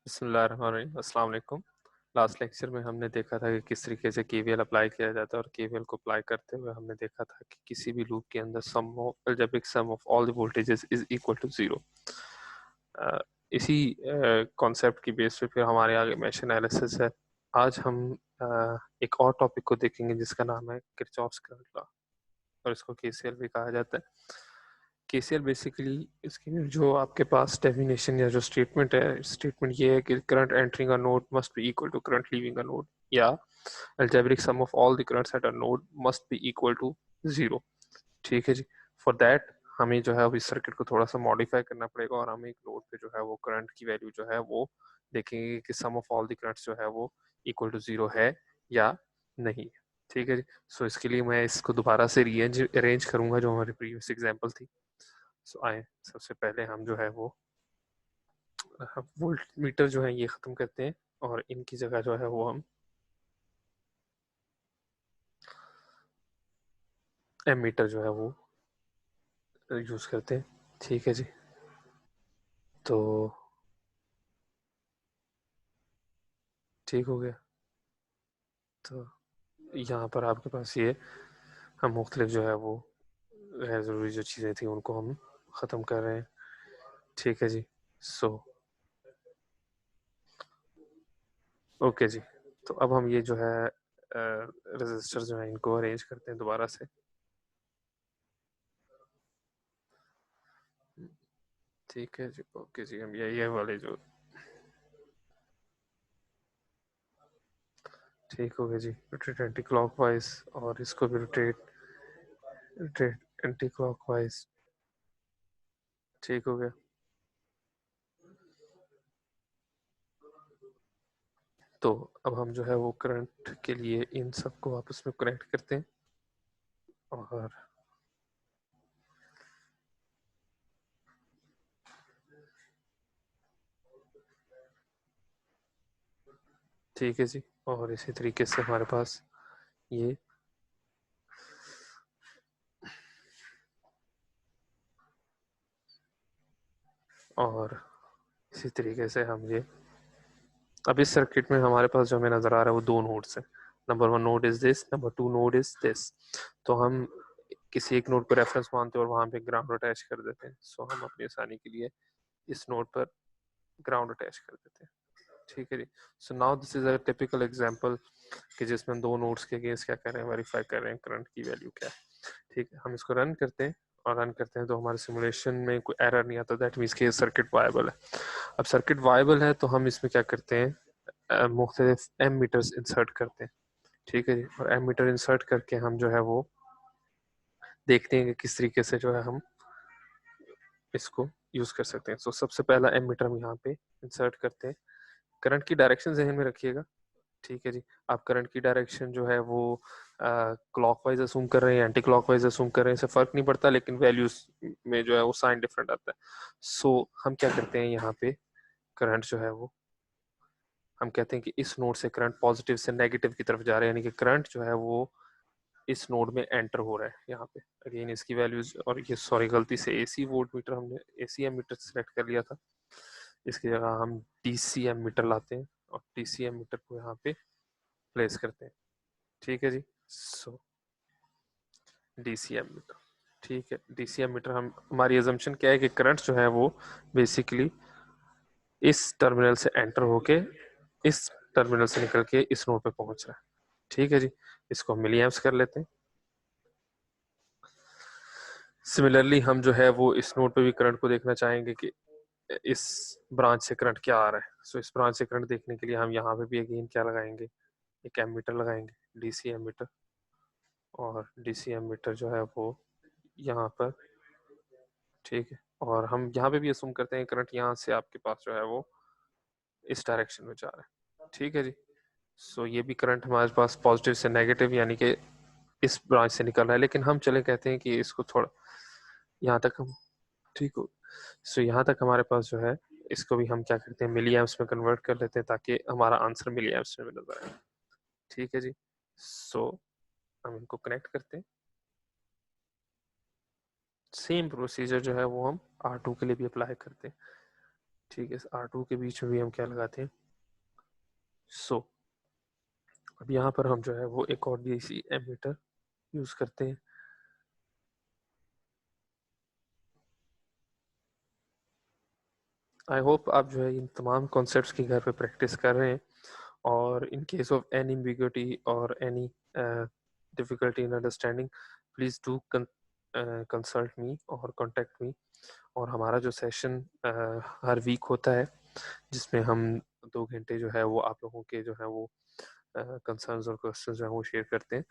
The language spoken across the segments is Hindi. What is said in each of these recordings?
बिस्मिल्लाहिर्रहमानिर्रहीम। अस्सलाम वालेकुम। लास्ट लेक्चर में हमने देखा था कि किस तरीके से केवीएल अप्लाई किया जाता है और केवीएल को अप्लाई करते हुए हमने देखा था कि किसी भी लूप के अंदर sum of algebraic sum of all the voltages is equal to zero. इसी कॉन्सेप्ट की बेस पे फिर हमारे आगे मैश एनालिसिस है। आज हम एक और टॉपिक को देखेंगे जिसका नाम है किरचॉफ्स करंट लॉ और इसको केसीएल भी कहा जाता है। केसीएल बेसिकली इसकी जो आपके पास डेफिनेशन या जो स्टेटमेंट है, स्टेटमेंट ये है कि current entering a node must be equal to current leaving a node, या algebraic sum of all the currents at a node must be equal to zero. ठीक है जी। फॉर दैट हमें जो है अब इस सर्किट को थोड़ा सा मॉडिफाई करना पड़ेगा और हम एक नोड पे जो है वो करंट की वैल्यू जो है वो देखेंगे कि sum of all the currents जो है वो इक्वल टू जीरो है या नहीं। ठीक है जी। सो इसके लिए मैं इसको दोबारा से रीअरेंज अरेंज करूंगा जो हमारी प्रीवियस एग्जांपल थी। सो आए सबसे पहले हम जो है वो वोल्ट मीटर जो है ये ख़त्म करते हैं और इनकी जगह जो है वो हम एम मीटर जो है वो यूज़ करते हैं। ठीक है जी। तो ठीक हो गया। तो यहाँ पर आपके पास ये हम मुख्तलिफ जो है वो गैर ज़रूरी जो चीज़ें थी उनको हम ख़त्म कर रहे हैं। ठीक है जी। सो ओके जी। तो अब हम ये जो है रजिस्टर जो है इनको अरेंज करते हैं दोबारा से। ठीक है जी। ओके जी। हम ये वाले जो ठीक हो गया जी। रोटेट एंटी क्लॉकवाइज और इसको भी रोटेट रोटेट एंटी क्लॉकवाइज। ठीक हो गया। तो अब हम जो है वो करंट के लिए इन सबको आपस में कनेक्ट करते हैं और ठीक है जी। और इसी तरीके से हमारे पास ये और इसी तरीके से हम ये अब इस सर्किट में हमारे पास जो हमें नजर आ रहा है वो दो नोड्स हैं। Number one node is this, number two node is this. तो हम किसी एक नोड पर रेफरेंस मानते हैं और वहां पे ग्राउंड अटैच कर देते हैं। सो हम अपनी आसानी के लिए इस नोड पर ग्राउंड अटैच कर देते हैं। ठीक है जी। So now this is a typical example कि जिसमें दो नोड्स के अगेंस्ट क्या कर रहे हैं, वेरीफाई कर रहे हैं करंट की वैल्यू क्या है। ठीक है। हम इसको रन करते हैं और रन करते हैं तो हमारे सिमुलेशन में कोई एरर नहीं आता। दैट मीन्स कि सर्किट वायबल है। अब सर्किट वायबल है तो हम इसमें क्या करते हैं, मुख्तलिफ एम मीटर्स इंसर्ट करते हैं। ठीक है जी। और एम मीटर इंसर्ट करके हम जो है वो देखते हैं कि किस तरीके से जो है हम इसको यूज कर सकते हैं। तो सबसे पहला एम मीटर हम यहाँ पे इंसर्ट करते हैं। करंट की डायरेक्शन जहन में रखिएगा। ठीक है जी। आप करंट की डायरेक्शन जो है वो क्लॉकवाइज असूम कर रहे हैं, एंटी क्लॉकवाइज असूम कर रहे हैं, इससे फर्क नहीं पड़ता, लेकिन वैल्यूज में जो है वो साइन डिफरेंट आता है। सो हम क्या करते हैं यहाँ पे करंट जो है वो हम कहते हैं कि इस नोड से करंट पॉजिटिव से नेगेटिव की तरफ जा रहे हैं, यानी कि करंट जो है वो इस नोड में एंटर हो रहा है यहाँ पे। अगेन इसकी वैल्यूज और ये सॉरी गलती से एसी वोल्ट मीटर हमने एसी एम मीटर सेलेक्ट कर लिया था। इसकी जगह हम डीसी एम मीटर लाते हैं और डीसी एम मीटर को यहाँ पे प्लेस करते हैं। ठीक है जी। सो डीसीएम मीटर। ठीक है। डीसीएम मीटर हम हमारी एजम्पशन क्या है कि करंट जो है वो बेसिकली इस टर्मिनल से एंटर होके इस टर्मिनल से निकल के इस नोड पे पहुंच रहा है। ठीक है जी। इसको हम मिली एम्प्स कर लेते हैं। सिमिलरली हम जो है वो इस नोड पे भी करंट को देखना चाहेंगे कि इस ब्रांच से करंट क्या आ रहा है। सो इस ब्रांच से करंट देखने के लिए हम यहाँ पे भी अगेन क्या लगाएंगे, एक एमीटर लगाएंगे, डीसी एमीटर। और डीसी एमीटर जो है वो यहाँ पर ठीक है। और हम यहाँ पे भी असुम करते हैं करंट यहाँ से आपके पास जो है वो इस डायरेक्शन में जा रहा है। ठीक है जी। सो ये भी करंट हमारे पास पॉजिटिव से नेगेटिव यानी कि इस ब्रांच से निकल रहा है, लेकिन हम चले कहते हैं कि इसको थोड़ा यहाँ तक हम ठीक हो। सो यहाँ तक हमारे पास जो है इसको भी हम क्या करते हैं मिली एम्प्स में कन्वर्ट कर लेते हैं ताकि हमारा आंसर मिली एम्प्स में नजर आए। ठीक है जी। सो हम इनको कनेक्ट करते हैं। सेम प्रोसीजर जो है वो हम R2 के लिए भी अप्लाई करते हैं। ठीक है, R2 के बीच में भी हम क्या लगाते हैं, सो अब यहाँ पर हम जो है वो एक और डीसी एमीटर यूज करते हैं। आई होप आप जो है इन तमाम कॉन्सेप्ट्स की घर पे प्रैक्टिस कर रहे हैं, और in case of any ambiguity और any difficulty in understanding, please do consult me और कॉन्टेक्ट मी। और हमारा जो सेशन हर वीक होता है, जिसमें हम 2 घंटे जो है वो आप लोगों के जो है वो कंसर्न्स और क्वेश्चंस जो है वो शेयर करते हैं,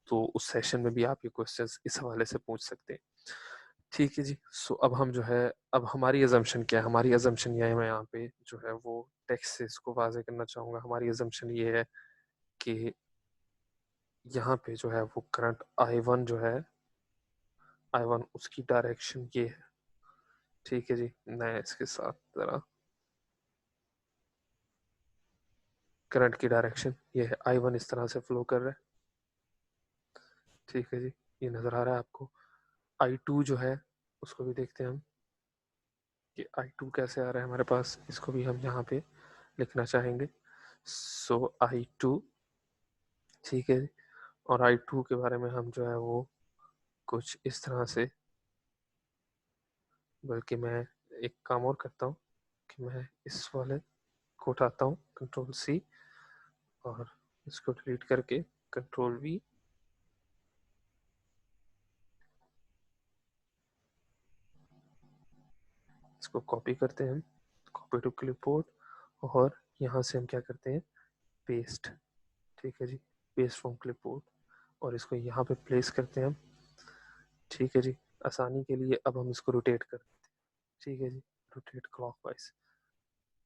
तो उस सेशन में भी आप ये क्वेश्चंस इस हवाले से पूछ सकते हैं। ठीक है जी। सो अब हम जो है, अब हमारी अजम्पशन क्या है, हमारी अजम्पशन ये है, मैं यहाँ पे जो है वो टेक्स्ट से इसको वाज़ेह करना चाहूँगा। हमारी अजम्पशन ये है कि यहाँ पे जो है वो करंट I1 जो है, I1 उसकी डायरेक्शन ये है। ठीक है जी, मैं इसके साथ ज़रा करंट की डायरेक्शन ये है, I1 इस तरह से फ्लो कर रहा है। ठीक है जी, ये नज़र आ रहा है आपको। I2 जो है उसको भी देखते हैं हम कि I2 कैसे आ रहा है हमारे पास, इसको भी हम यहाँ पे लिखना चाहेंगे। सो I2, ठीक है, और I2 के बारे में हम जो है वो कुछ इस तरह से, बल्कि मैं एक काम और करता हूँ कि मैं इस वाले को उठाता हूँ, Ctrl+C, और इसको डिलीट करके Ctrl+V, इसको कॉपी करते हैं हम, कॉपी टू क्लिपबोर्ड, और यहाँ से हम क्या करते हैं, पेस्ट। ठीक है जी, पेस्ट फ्रॉम क्लिपबोर्ड, और इसको यहाँ पे प्लेस करते हैं हम। ठीक है जी, आसानी के लिए अब हम इसको रोटेट कर देते हैं। ठीक है जी, रोटेट क्लॉकवाइज।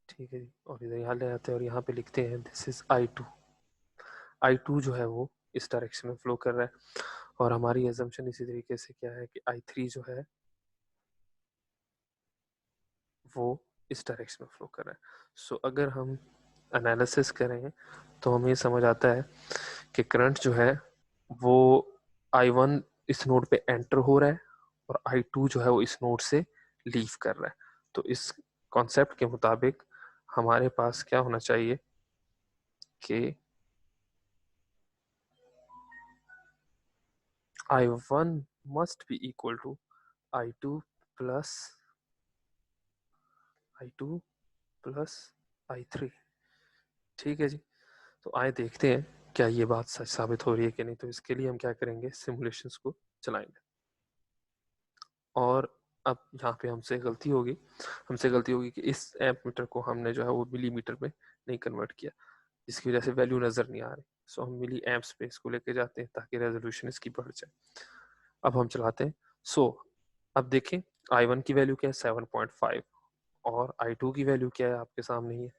ठीक है जी, और इधर यहाँ ले आते हैं और यहाँ पे लिखते हैं दिस इज I2। I2 जो है वो इस डायरेक्शन में फ्लो कर रहा है, और हमारी एजम्पशन इसी तरीके से क्या है कि I3 जो है वो इस डायरेक्शन में फ्लो कर रहा है। सो अगर हम एनालिसिस करें तो हमें समझ आता है कि करंट जो है वो I1 इस नोड पे एंटर हो रहा है, और I2 जो है वो इस नोड से लीव कर रहा है। तो इस कॉन्सेप्ट के मुताबिक हमारे पास क्या होना चाहिए कि I1 must be equal to I2 plus I2 plus I3। ठीक है जी, तो आए देखते हैं क्या ये बात सच साबित हो रही है कि नहीं। तो इसके लिए हम क्या करेंगे, सिमुलेशंस को चलाएंगे। और अब यहाँ पे हमसे गलती होगी कि इस एम्प मीटर को हमने जो है वो मिलीमीटर में नहीं कन्वर्ट किया, जिसकी वजह से वैल्यू नज़र नहीं आ रही। सो हम मिली एम्प्स पे इसको लेके जाते हैं ताकि रेजोल्यूशन इसकी बढ़ जाए। अब हम चलाते हैं। सो अब देखें I1 की वैल्यू क्या है, 7.5, और I2 की वैल्यू क्या है आपके सामने ही है।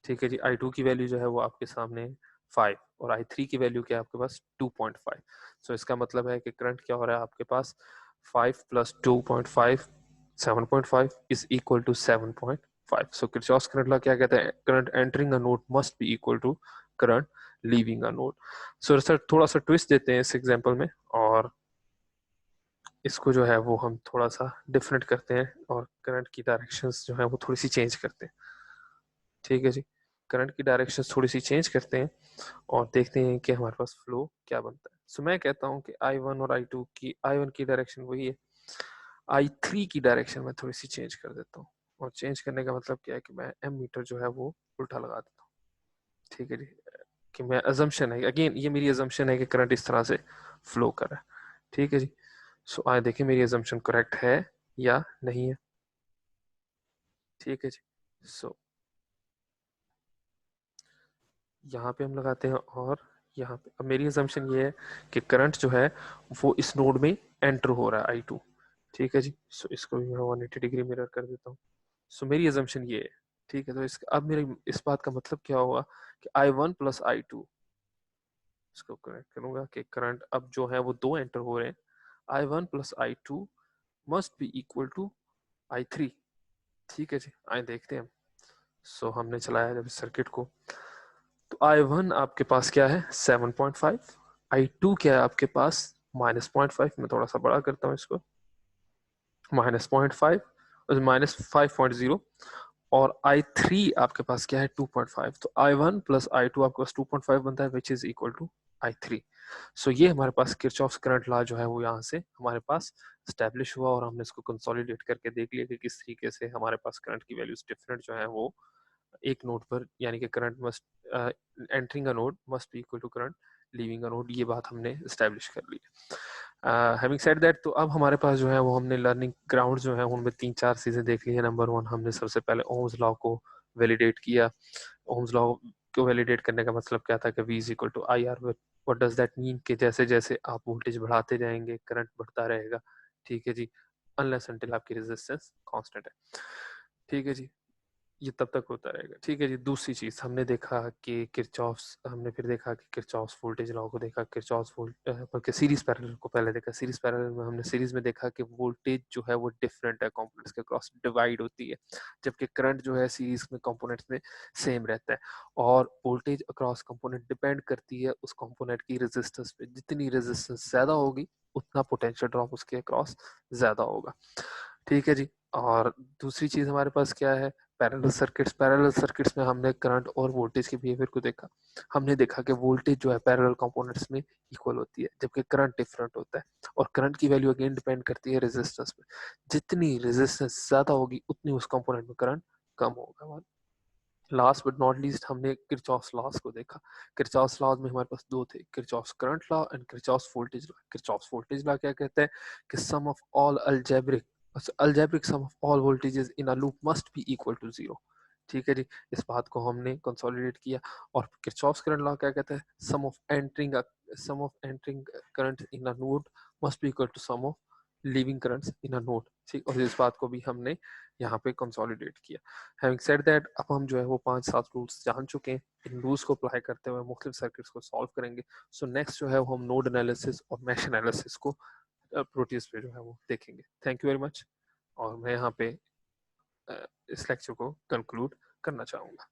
ठीक है जी, I2 की वैल्यू जो है वो आपके सामने 5, और I3 की वैल्यू क्या है आपके पास 2.5। सो इसका मतलब है कि करंट क्या हो रहा है आपके पास, 5 plus 2.5, 7.5 is equal to 7.5। So Kirchhoff's current law क्या कहता है, current entering a node must be equal to current leaving a node. So sir थोड़ा सा ट्विस्ट देते हैं इस एग्जांपल में, और इसको जो है वो हम थोड़ा सा डिफरेंट करते हैं, और करंट की डायरेक्शंस जो है वो थोड़ी सी चेंज करते हैं। ठीक है जी, करंट की डायरेक्शन थोड़ी सी चेंज करते हैं और देखते हैं कि हमारे पास फ्लो क्या बनता है। सो मैं कहता हूँ कि I1 और I1 की डायरेक्शन वही है, I3 की डायरेक्शन में थोड़ी सी चेंज कर देता हूँ। और चेंज करने का मतलब क्या है कि मैं एम मीटर जो है वो उल्टा लगा देता हूँ। ठीक है जी, कि मैं अजम्पशन है, अगेन ये मेरी अजम्पशन है कि करंट इस तरह से फ्लो कर रहा है। ठीक है जी, सो आए देखें मेरी अजम्पशन करेक्ट है या नहीं है। ठीक है जी, सो यहाँ पे हम लगाते हैं, और यहाँ पे अब मेरी असम्पशन ये है कि करंट जो है वो इस नोड में एंटर हो रहा है I2। ठीक है जी, सो इसको भी मैं 180 डिग्री मिरर कर देता हूँ। सो मेरी असम्पशन ये है। ठीक है, तो अब मेरे इस बात का मतलब क्या होगा कि I1 प्लस I2, इसको करेक्ट करूंगा कि करंट अब जो है वो दो एंटर हो रहे हैं, I1 plus I2 must be equal to I3। ठीक है जी, आए देखते हैं हम। सो हमने चलाया जब सर्किट को, तो I1 आपके पास क्या है 7.5, I2 क्या है आपके पास -0.5। मैं थोड़ा सा बड़ा करता हूँ इसको, -0.5, -5.0 और I3 आपके पास क्या है 2.5, तो I1 प्लस I2 आपके पास 2.5 बनता है which is equal to I3। So ये हमारे पास किरचॉफ्स करंट लॉ जो है वो यहाँ से हमारे पास स्टैब्लिश हुआ और हमने इसको कंसोलिडेट करके देख लिया कि किस तरीके से हमारे पास करंट की वैल्यूज डिफरेंट जो है वो एक नोड पर, यानी कि current must entering a node must be equal to current leaving a node, ये बात हमने स्टैब्लिश कर ली। हैविंग सेड दैट, तो अब हमारे पास जो है वो हमने लर्निंग ग्राउंड जो है उनमें 3-4 चीज़ें देख ली है। नंबर 1 हमने सबसे पहले ओम्स लॉ को वैलिडेट किया। ओम्स लॉ को वैलिडेट करने का मतलब क्या था कि V is equal to I R. What does that mean कि जैसे जैसे आप वोल्टेज बढ़ाते जाएंगे करंट बढ़ता रहेगा, ठीक है जी, अनलेस अनटिल आपकी रेजिस्टेंस कांस्टेंट है, ठीक है जी, ये तब तक होता रहेगा, ठीक है जी। दूसरी चीज हमने देखा कि किरचॉफ्स, हमने फिर देखा कि किरचॉफ्स वोल्टेज लॉ को देखा, किरचॉफ्स बल्कि सीरीज पैरेलल को पहले देखा। सीरीज पैरेलल में हमने सीरीज में देखा कि वोल्टेज जो है वो डिफरेंट है, कंपोनेंट्स के क्रॉस डिवाइड होती है, जबकि करंट जो है सीरीज में कंपोनेंट्स में सेम रहता है। और वोल्टेज अक्रॉस कंपोनेंट डिपेंड करती है उस कंपोनेंट की रेजिस्टेंस पे, जितनी रेजिस्टेंस ज्यादा होगी उतना पोटेंशियल ड्रॉप उसके अक्रॉस ज्यादा होगा, ठीक है जी। और दूसरी चीज हमारे पास क्या है, पैरेलल सर्किट्स। पैरेलल सर्किट्स में हमने करंट और वोल्टेज के बिहेवियर को देखा। हमने देखा कि वोल्टेज जो है पैरेलल कंपोनेंट्स में इक्वल होती है, जबकि करंट डिफरेंट होता है। और करंट की वैल्यू अगेन डिपेंड करती है रेजिस्टेंस में, जितनी रेजिस्टेंस ज्यादा होगी उतनी उस कंपोनेंट में करंट कम होगा। लास्ट बट नॉट लीस्ट हमने किरचॉफ्स लॉज को देखा। किरचॉफ्स लॉज में हमारे पास दो थे, Kirchhoff's current law and Kirchhoff's voltage law. Kirchhoff's voltage law क्या कहते हैं कि sum of all algebraic sum of all voltages in a loop must be equal to zero, ठीक है जी। इस बात को हमने कंसोलिडेट किया। और किरचॉफ्स करंट लॉ क्या कहता है, sum of entering current in a node must be equal to sum of leaving currents in a node, ठीक। और इस बात को भी हमने यहाँ पे कंसोलिडेट किया। हैविंग सेड दैट, अब हम जो है वो 5-7 रूल्स जान चुके हैं। इन रूल्स को अप्लाई करते हुए मुख्तलिफ सर्किट्स को सॉल्व करेंगे। सो नेक्स्ट जो है वो हम नोड एनालिसिस और मैश एनालिसिस को प्रोटीज पे जो है वो देखेंगे। Thank you very much. और मैं यहाँ पे इस लेक्चर को कंक्लूड करना चाहूँगा।